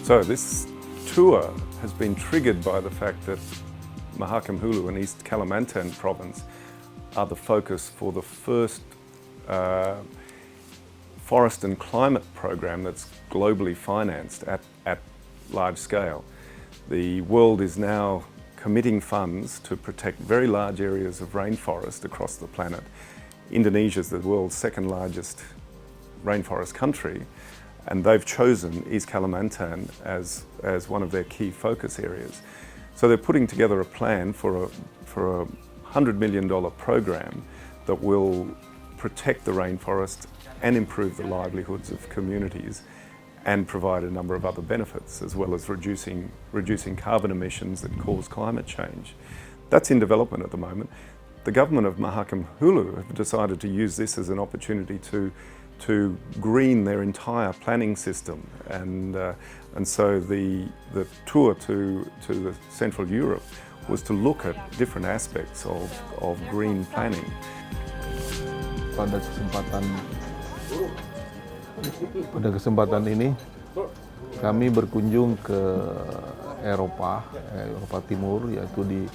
So this tour has been triggered by the fact that Mahakam Hulu and East Kalimantan province are the focus for the first forest and climate program that's globally financed at large scale. The world is now committing funds to protect very large areas of rainforest across the planet. Indonesia is the world's second largest rainforest country, and they've chosen East Kalimantan as one of their key focus areas. So they're putting together a plan for a $100 million program that will protect the rainforest and improve the livelihoods of communities and provide a number of other benefits, as well as reducing carbon emissions that cause climate change. That's in development at the moment. The government of Mahakam Hulu have decided to use this as an opportunity to green their entire planning system, and so the tour to the Central Europe was to look at different aspects of green planning. Pada kesempatan ini kami berkunjung ke Eropa Timur, yaitu di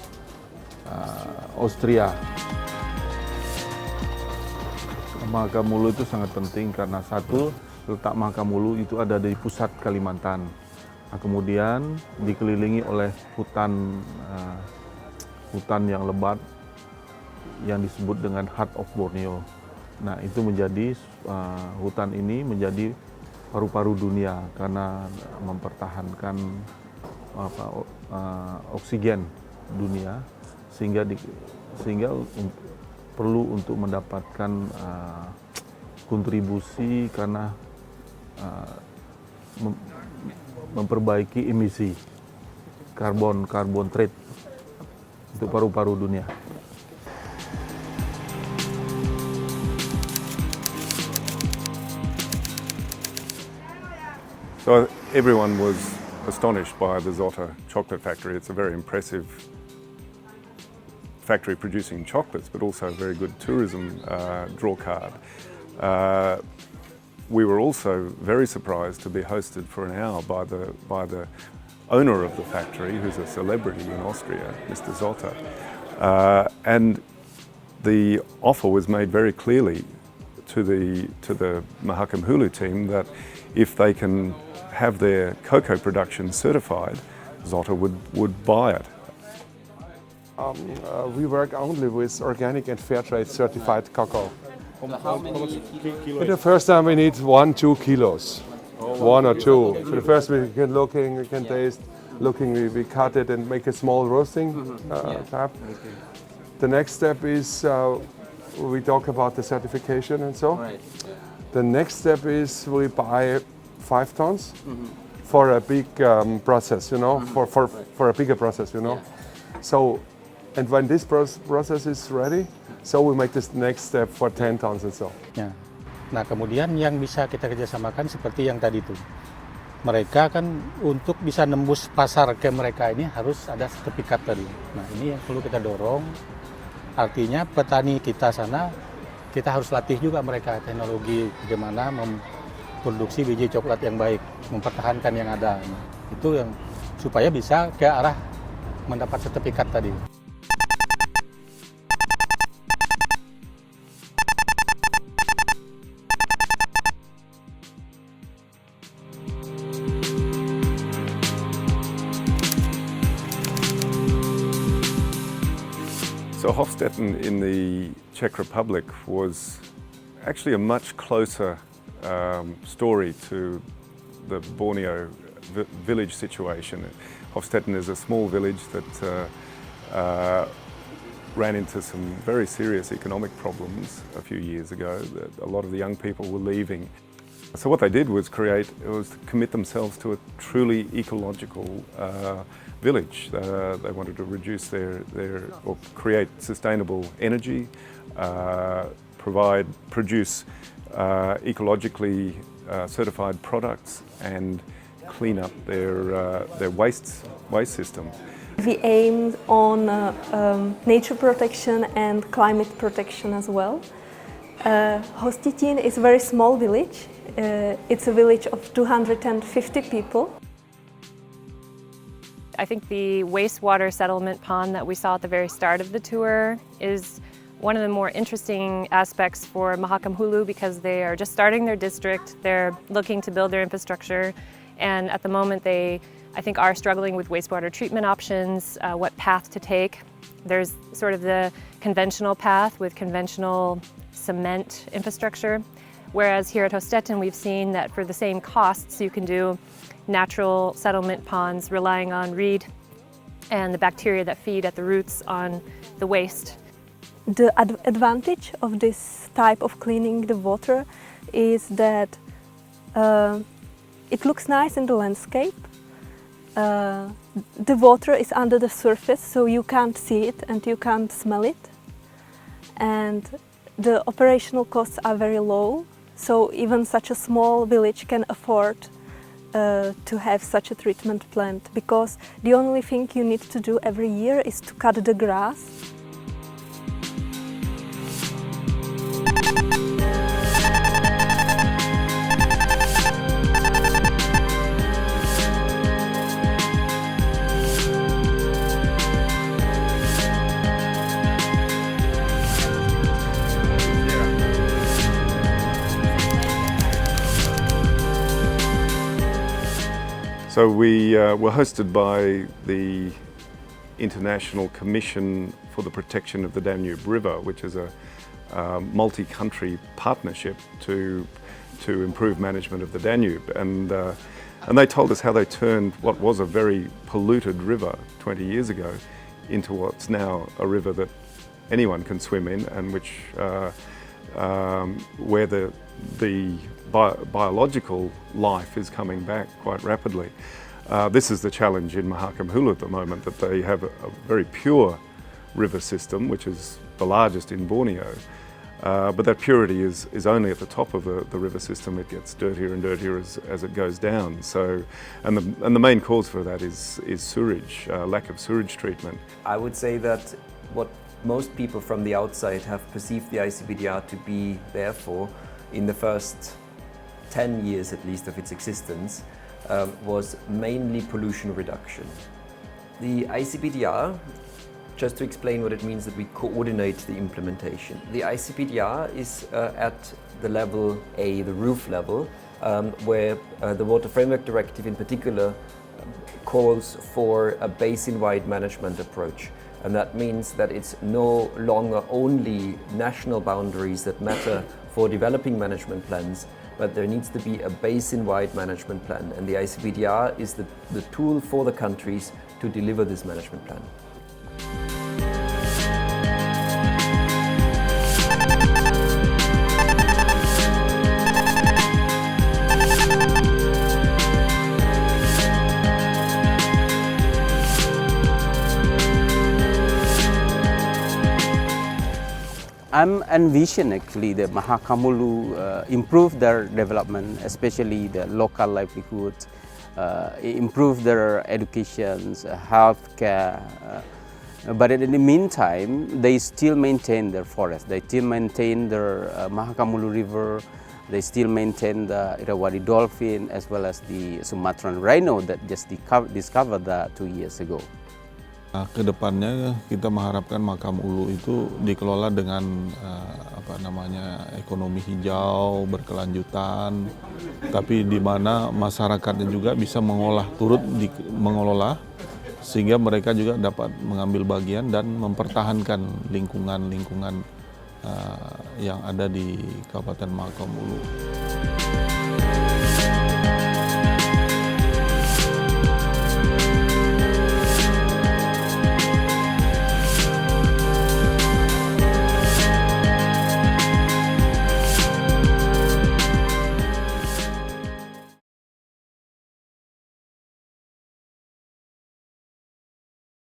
Austria. Mahakam Hulu itu sangat penting karena satu, letak Mahakam Hulu itu ada di pusat Kalimantan. Nah, kemudian dikelilingi oleh hutan yang lebat yang disebut dengan Heart of Borneo. Nah, itu menjadi hutan ini menjadi paru-paru dunia karena mempertahankan oksigen dunia, sehingga perlu untuk mendapatkan kontribusi karena memperbaiki emisi karbon trade untuk paru-paru dunia. So everyone was astonished by the Zotter chocolate factory. It's a very impressive factory producing chocolates, but also a very good tourism draw card. We were also very surprised to be hosted for an hour by the owner of the factory, who's a celebrity in Austria, Mr. Zotter. And the offer was made very clearly to the Mahakam Hulu team that if they can have their cocoa production certified, Zotter would buy it. We work only with organic and fair trade certified cocoa. How many kilos? For the first time we need 1-2 kilos. 1 or 2. For the first we can taste, we cut it and make a small roasting tap. The next step is we talk about the certification and so. Right. The next step is we buy 5 tons for a big process, for a bigger process, Yeah. So, and when this process is ready, so we make this next step for 10 tons and so. Ya. Nah, kemudian yang bisa kita kerjasamakan seperti yang tadi itu. Mereka kan untuk bisa nembus pasar ke mereka ini harus ada sertifikat tadi. Nah, ini yang perlu kita dorong. Artinya petani kita sana, kita harus latih juga mereka teknologi bagaimana memproduksi biji coklat yang baik, mempertahankan yang ada. Nah, itu yang supaya bisa ke arah mendapat sertifikat tadi. So Hofstetten in the Czech Republic was actually a much closer story to the Borneo village situation. Hofstetten is a small village that ran into some very serious economic problems a few years ago. A lot of the young people were leaving. So what they did was commit themselves to a truly ecological village. They wanted to reduce or create sustainable energy, produce ecologically certified products, and clean up their waste system. We aim on nature protection and climate protection as well. Hostettin is a very small village. It's a village of 250 people. I think the wastewater settlement pond that we saw at the very start of the tour is one of the more interesting aspects for Mahakam Hulu because they are just starting their district, they're looking to build their infrastructure, and at the moment they, I think, are struggling with wastewater treatment options, what path to take. There's sort of the conventional path with conventional cement infrastructure, whereas here at Hostetten we've seen that for the same costs you can do natural settlement ponds relying on reed and the bacteria that feed at the roots on the waste. The advantage of this type of cleaning the water is that it looks nice in the landscape. The water is under the surface, so you can't see it and you can't smell it. And the operational costs are very low, so even such a small village can afford to have such a treatment plant, because the only thing you need to do every year is to cut the grass. So we were hosted by the International Commission for the Protection of the Danube River, which is a multi-country partnership to improve management of the Danube. And they told us how they turned what was a very polluted river 20 years ago into what's now a river that anyone can swim in, and which where the biological life is coming back quite rapidly. This is the challenge in Mahakam Hulu at the moment, that they have a very pure river system, which is the largest in Borneo, but that purity is only at the top of the river system. It gets dirtier and dirtier as it goes down. So, and the main cause for that is sewage, lack of sewage treatment. I would say that what most people from the outside have perceived the ICBDR to be there for, in the first 10 years at least of its existence, was mainly pollution reduction. The ICBDR, just to explain what it means that we coordinate the implementation. The ICBDR is at the level A, the roof level, where the Water Framework Directive in particular calls for a basin-wide management approach. And that means that it's no longer only national boundaries that matter for developing management plans, but there needs to be a basin-wide management plan. And the ICBDR is the tool for the countries to deliver this management plan. I'm envision actually the Mahakam Hulu improve their development, especially the local livelihoods, improve their education, healthcare. But in the meantime, they still maintain their forest. They still maintain their Mahakam Hulu River. They still maintain the Irrawaddy dolphin as well as the Sumatran rhino that just discovered that 2 years ago. Kedepannya kita mengharapkan Mahakam Hulu itu dikelola dengan ekonomi hijau berkelanjutan, tapi di mana masyarakatnya juga bisa mengelola sehingga mereka juga dapat mengambil bagian dan mempertahankan lingkungan yang ada di Kabupaten Mahakam Hulu.